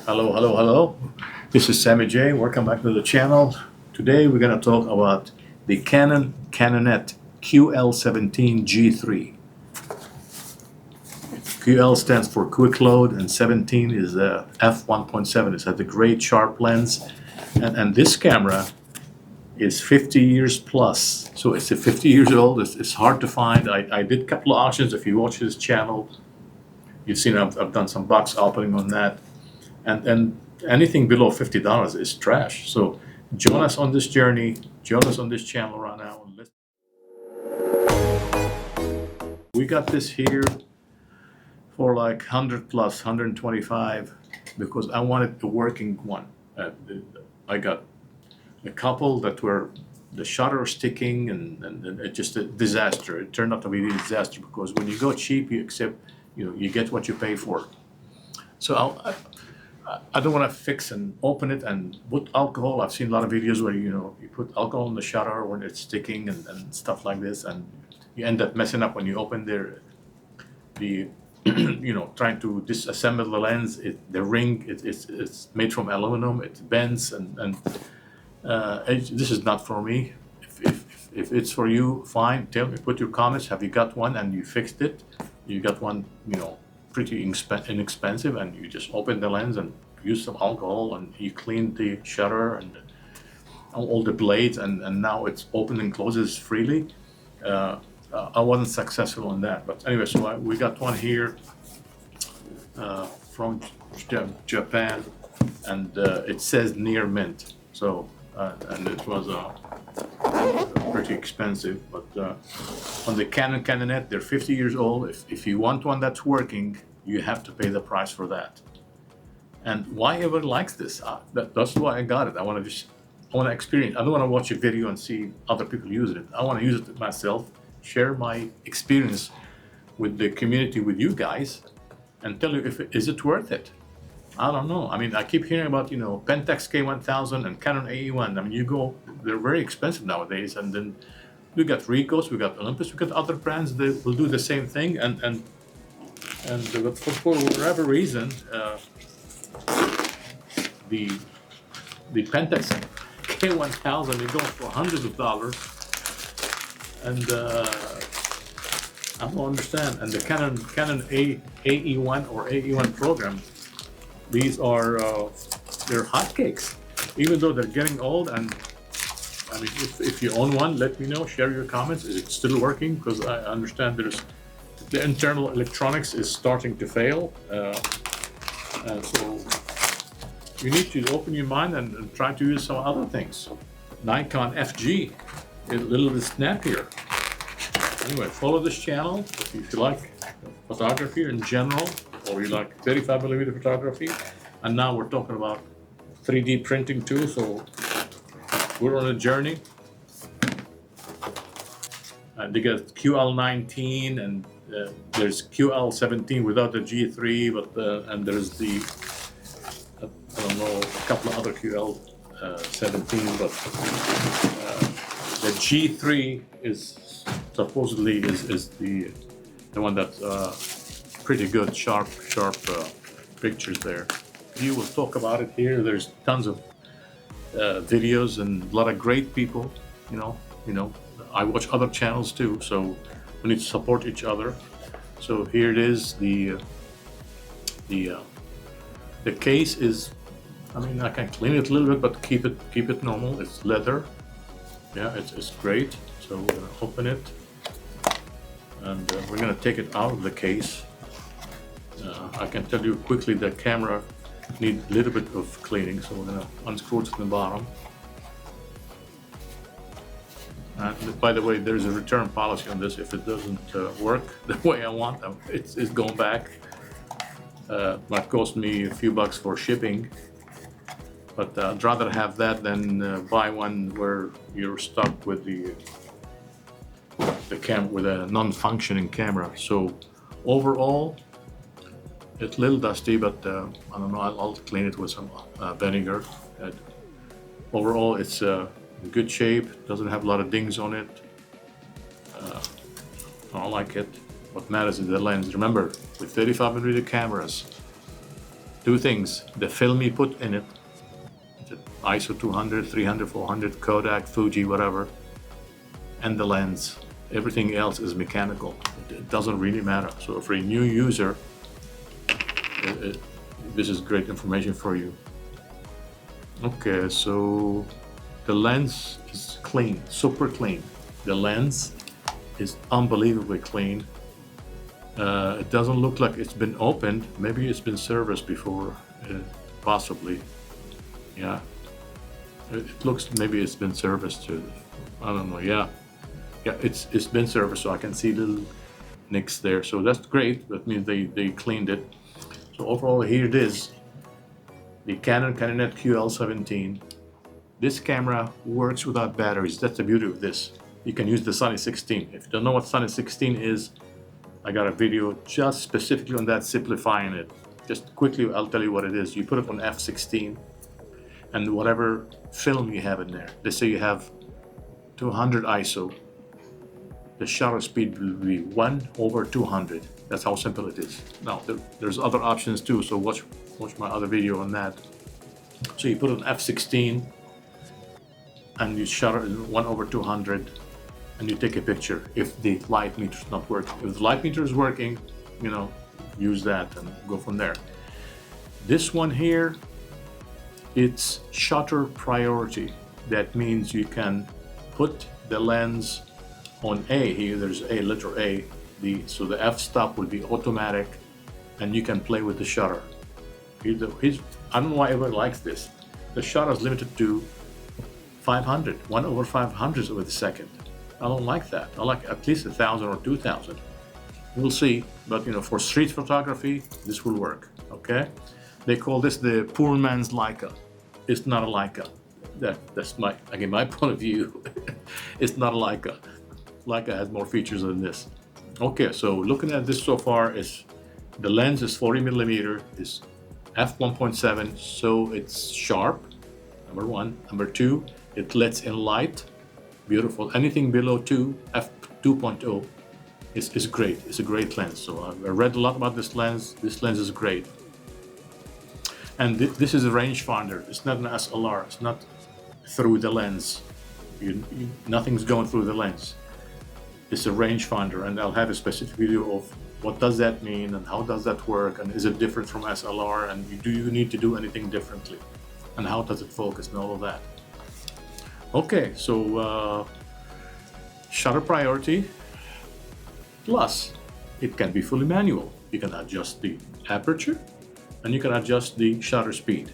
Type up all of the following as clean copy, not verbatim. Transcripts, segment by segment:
Hello, hello, hello. This is Sammy J. Welcome back to the channel. Today we're going to talk about the Canon Canonet QL17 G3. QL stands for quick load and 17 is f1.7. It's a great sharp lens. And this camera is 50 years plus. So it's 50 years old. It's hard to find. I did a couple of auctions. If you watch this channel, you've seen I've done some box opening on that. And anything below $50 is trash. So join us on this journey. Join us on this channel right now. We got this here for like 100 plus, 125, because I wanted the working one. I got a couple that were the shutter sticking and it just a disaster. It turned out to be a disaster because when you go cheap, you accept, you get what you pay for. So I don't want to fix and open it and put alcohol. I've seen a lot of videos where you put alcohol in the shutter when it's sticking and stuff like this, and you end up messing up when you open the trying to disassemble the lens. The ring it's made from aluminum. It bends and this is not for me. If it's for you, fine. Tell me. Put your comments. Have you got one and you fixed it? You got one, pretty inexpensive, and you just open the lens and use some alcohol and you clean the shutter and all the blades, and now it's open and closes freely. I wasn't successful in that, but anyway, so we got one here from Japan, and it says near mint. So and it was pretty expensive, but on the Canon Canonet, they're 50 years old. If you want one that's working, you have to pay the price for that. And why everyone likes this? That's why I got it. I want to experience. I don't want to watch a video and see other people use it. I want to use it myself, share my experience with the community, with you guys, and tell you is it worth it. I don't know. I mean, I keep hearing about, Pentax K1000 and Canon AE1. I mean, they're very expensive nowadays. And then we got Ricos, we got Olympus, we got other brands that will do the same thing. But for whatever reason, the Pentax K1000 is going for hundreds of dollars. And I don't understand. And the Canon AE1 or AE1 program, these are they're hotcakes, even though they're getting old. And I mean, if you own one, let me know. Share your comments. Is it still working? Because I understand the internal electronics is starting to fail. And so you need to open your mind and try to use some other things. Nikon FG is a little bit snappier. Anyway, follow this channel if you like photography in general, or you like 35mm photography. And now we're talking about 3D printing too, so we're on a journey. And they got QL19 and there's QL17 without the G3, but and there's the I don't know, a couple of other QL17, but the G3 is supposedly is the one that's pretty good, sharp pictures there. You will talk about it here. There's tons of videos and a lot of great people. I watch other channels too, so we need to support each other. So here it is. The case is, I mean, I can clean it a little bit, but keep it normal. It's leather. Yeah, it's great. So we're gonna open it, and we're gonna take it out of the case. I can tell you quickly the camera needs a little bit of cleaning, so we're gonna unscrew it from the bottom. And by the way, there's a return policy on this. If it doesn't work the way I want, it's going back. Might cost me a few bucks for shipping, but I'd rather have that than buy one where you're stuck with the cam with a non-functioning camera. So overall, it's a little dusty, but I don't know. I'll clean it with some vinegar. Overall, it's in good shape. Doesn't have a lot of dings on it. I like it. What matters is the lens. Remember, with 35mm cameras, two things: the film you put in it, ISO 200, 300, 400, Kodak, Fuji, whatever, and the lens. Everything else is mechanical. It doesn't really matter. So for a new user, this is great information for you. Okay, so the lens is clean, super clean. The lens is unbelievably clean. It doesn't look like it's been opened. Maybe it's been serviced before, possibly. Yeah, it looks, maybe it's been serviced too. I don't know. Yeah, it's been serviced, so I can see little nicks there. So that's great. That means they cleaned it. So overall, here it is. The Canon Canonet QL17. This camera works without batteries. That's the beauty of this. You can use the Sunny 16. If you don't know what Sunny 16 is, I got a video just specifically on that, simplifying it. Just quickly, I'll tell you what it is. You put it on f16, and whatever film you have in there, let's say you have 200 ISO, the shutter speed will be 1/200. That's how simple it is. Now, there's other options too, so watch my other video on that. So you put it on f16, and you shutter 1/200, and you take a picture if the light meter is not working. If the light meter is working, you know, use that and go from there. This one here, it's shutter priority. That means you can put the lens on A. Here there's a letter A. So the f-stop will be automatic, and you can play with the shutter. I don't know why everybody likes this. The shutter is limited to 500, 1/500 of a second. I don't like that. I like at least 1,000 or 2,000. We'll see, but you know, for street photography, this will work. Okay? They call this the poor man's Leica. It's not a Leica. That's my point of view. It's not a Leica. Leica has more features than this. Okay, so looking at this so far, is the lens is 40 millimeter, is f1.7, so it's sharp. Number one. Number two, it lets in light. Beautiful. Anything below 2, f2.0 is great. It's a great lens. So I read a lot about this lens. This lens is great. And this is a rangefinder. It's not an SLR. It's not through the lens. Nothing's going through the lens. It's a rangefinder, and I'll have a specific video of what does that mean and how does that work, and is it different from SLR, and do you need to do anything differently, and how does it focus and all of that. Okay, so shutter priority, plus it can be fully manual. You can adjust the aperture and you can adjust the shutter speed.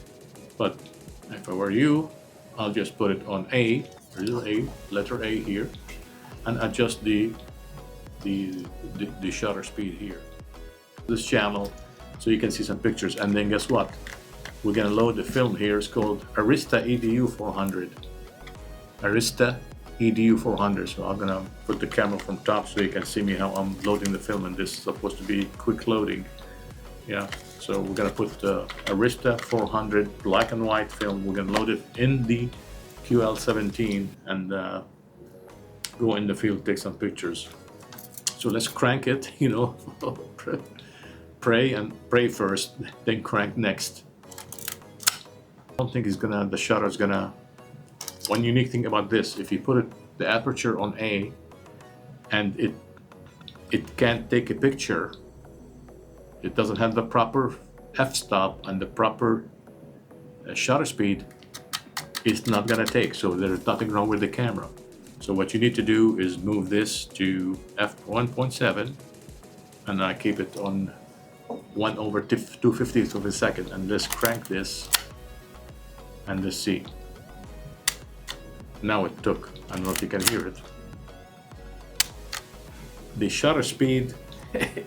But if I were you, I'll just put it on A, there's A, letter A here, and adjust the shutter speed here. This channel, so you can see some pictures. And then guess what? We're gonna load the film here. It's called Arista EDU 400. Arista EDU 400. So I'm gonna put the camera from top so you can see me how I'm loading the film, and this is supposed to be quick loading. Yeah, so we're gonna put the Arista 400 black and white film. We're gonna load it in the QL17 and go in the field, take some pictures. So let's crank it, you know, pray first, then crank next. I don't think the shutter is gonna, one unique thing about this, if you put the aperture on A and it can't take a picture, it doesn't have the proper f-stop and the proper shutter speed, it's not gonna take, so there's nothing wrong with the camera. So what you need to do is move this to f1.7, and I keep it on 1/250th of a second, and let's crank this and let's see. Now it took. I don't know if you can hear it. The shutter speed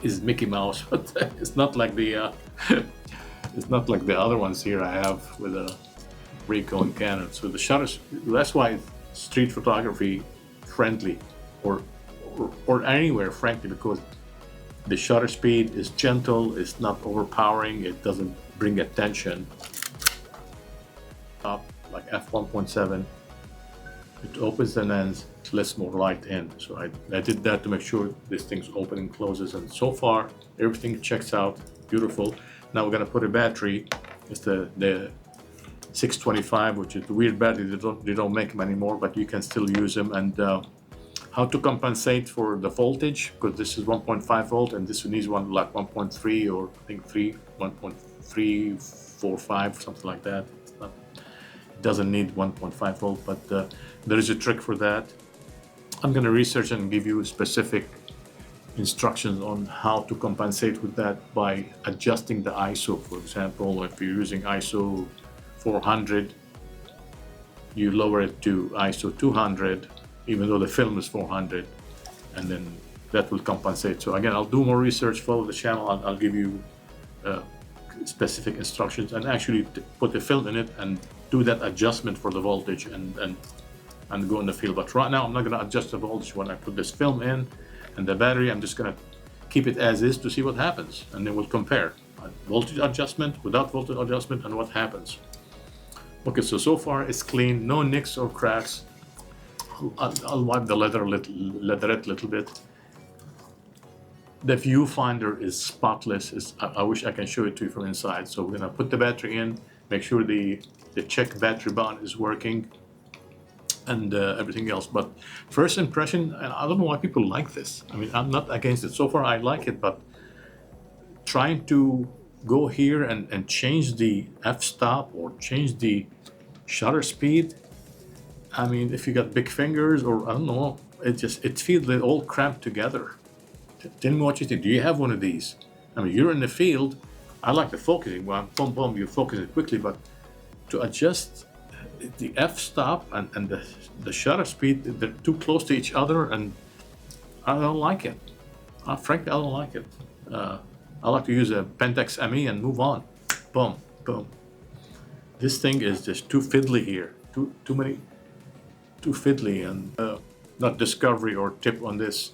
is Mickey Mouse, but it's not like the other ones here I have with a Ricoh and Canon. So the shutters, that's why street photography friendly, or anywhere frankly, because the shutter speed is gentle, it's not overpowering, it doesn't bring attention. Up like f1.7, it opens the lens, it lets more light in. So I did that to make sure this thing's open and closes, and so far everything checks out beautiful. Now we're gonna put a battery. It's the 625, which is the weird battery. They don't make them anymore, but you can still use them. And how to compensate for the voltage, because this is 1.5 volt and this needs one like 1.3 or I think 1.345, something like that. It doesn't need 1.5 volt, but there is a trick for that. I'm going to research and give you specific instructions on how to compensate with that by adjusting the ISO. For example, if you're using ISO 400, you lower it to ISO 200, even though the film is 400, and then that will compensate. So again, I'll do more research, follow the channel, I'll give you specific instructions and actually put the film in it and do that adjustment for the voltage and go in the field. But right now I'm not going to adjust the voltage. When I put this film in and the battery, I'm just going to keep it as is to see what happens, and then we'll compare voltage adjustment without voltage adjustment and what happens. Okay, so far it's clean, no nicks or cracks. I'll wipe the leatherette a little bit. The viewfinder is spotless. I wish I can show it to you from inside. So we're gonna put the battery in, make sure the check battery button is working, and everything else. But first impression, and I don't know why people like this. I mean, I'm not against it. So far I like it, but trying to go here and change the f-stop or change the shutter speed, I mean, if you got big fingers or I don't know, it feels all cramped together. Tell me what you think. Do you have one of these? I mean, you're in the field. I like the focusing. Well, boom, boom, you focus it quickly, but to adjust the f-stop and the shutter speed, they're too close to each other, and I don't like it. Frankly, I don't like it. I like to use a Pentax ME and move on. Boom, boom. This thing is just too fiddly here. Too fiddly. And not discovery or tip on this.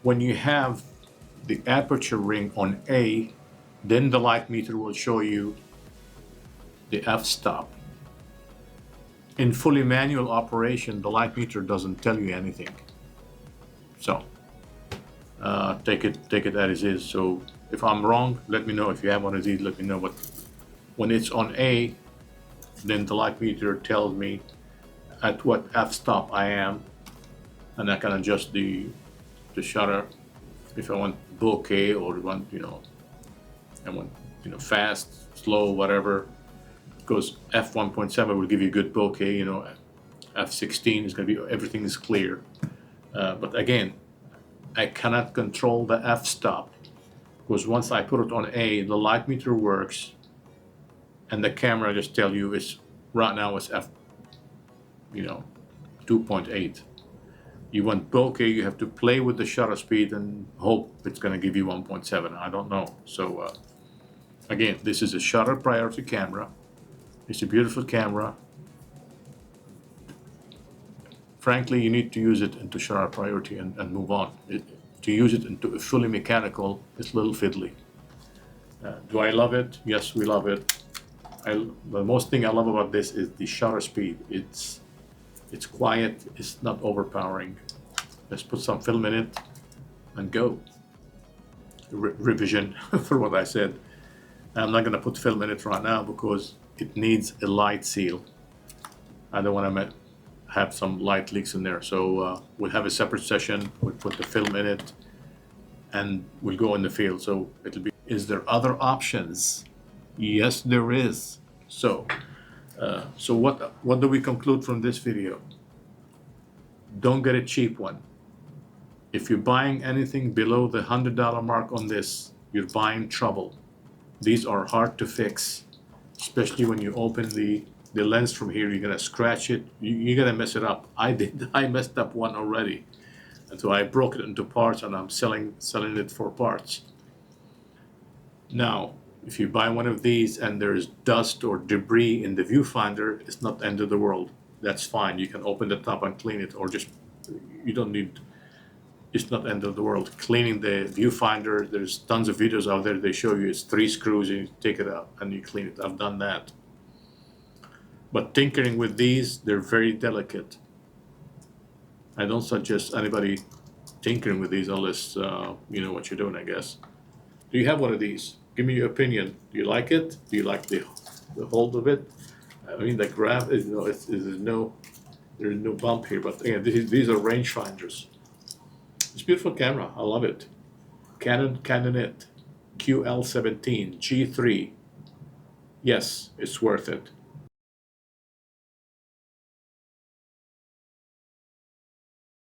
When you have the aperture ring on A, then the light meter will show you the f-stop. In fully manual operation, the light meter doesn't tell you anything. So take it as is. So if I'm wrong, let me know. If you have one of these, let me know. But when it's on A, then the light meter tells me at what f-stop I am, and I can adjust the shutter if I want bokeh or want, I want, fast, slow, whatever. Because f1.7 will give you good bokeh, f16 is going to be, everything is clear. But again, I cannot control the f-stop, because once I put it on A, the light meter works and the camera just tell you it's right now it's f 2.8. You want bokeh, you have to play with the shutter speed and hope it's going to give you 1.7. I don't know. So again, this is a shutter priority camera. It's a beautiful camera. Frankly, you need to use it into shutter priority and move on. To use it into a fully mechanical, it's a little fiddly. Do I love it? Yes, we love it. The most thing I love about this is the shutter speed. It's quiet, it's not overpowering. Let's put some film in it and go. Revision for what I said. I'm not gonna put film in it right now because it needs a light seal. I don't wanna have some light leaks in there. So we'll have a separate session, we'll put the film in it and we'll go in the field. So it'll be, is there other options? Yes, there is. So what do we conclude from this video? Don't get a cheap one. If you're buying anything below the $100 mark on this, you're buying trouble. These are hard to fix, especially when you open the lens from here. You're gonna scratch it, you're gonna mess it up. I messed up one already. And so I broke it into parts and I'm selling it for parts. Now, if you buy one of these and there's dust or debris in the viewfinder, it's not the end of the world. That's fine. You can open the top and clean it, or just, you don't need, it's not the end of the world. Cleaning the viewfinder, there's tons of videos out there. They show you it's 3 screws and you take it out and you clean it. I've done that. But tinkering with these, they're very delicate. I don't suggest anybody tinkering with these unless you know what you're doing, I guess. Do you have one of these? Give me your opinion. Do you like it? Do you like the hold of it? I mean, the graph is there's no bump here, but again, these are rangefinders. It's a beautiful camera. I love it. Canon Canonet QL17 G3. Yes, it's worth it.